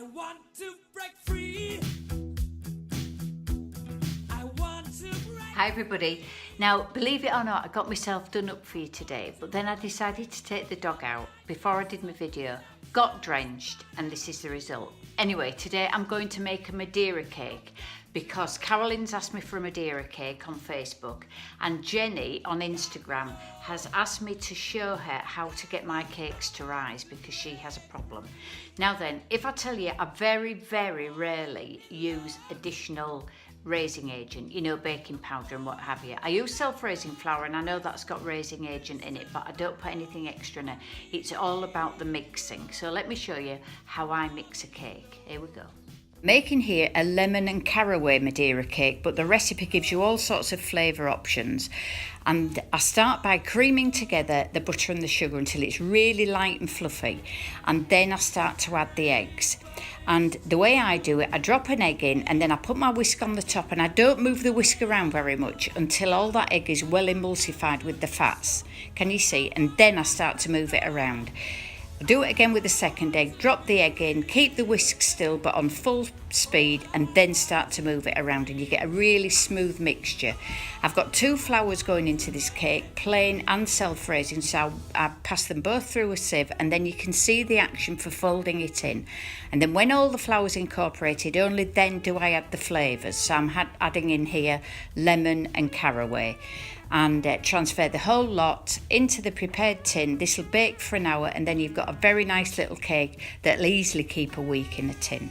I want to break free. I want to break. Hi everybody. Now, believe it or not, I got myself done up for you today, but then I decided to take the dog out before I did my video, got drenched, and this is the result. Anyway, today I'm going to make a Madeira cake because Carolyn's asked me for a Madeira cake on Facebook, and Jenny on Instagram has asked me to show her how to get my cakes to rise because she has a problem. Now then, if I tell you, I very, very rarely use additional raising agent, you know, baking powder and what have you. I use self-raising flour, and I know that's got raising agent in it, but I don't put anything extra in it. It's all about the mixing. So let me show you how I mix a cake. Here we go. Making here a lemon and caraway Madeira cake, but the recipe gives you all sorts of flavour options. And I start by creaming together the butter and the sugar until it's really light and fluffy, and then I start to add the eggs. And the way I do it, I drop an egg in and then I put my whisk on the top, and I don't move the whisk around very much until all that egg is well emulsified with the fats. Can you see? And then I start to move it around. Do it again with the second egg, drop the egg in, keep the whisk still but on full speed, and then start to move it around, and you get a really smooth mixture. I've got 2 flours going into this cake, plain and self-raising, so I pass them both through a sieve, and then you can see the action for folding it in. And then when all the flour's incorporated, only then do I add the flavours. So I'm adding in here lemon and caraway, and transfer the whole lot into the prepared tin. This will bake for an hour, and then you've got a very nice little cake that'll easily keep a week in a tin.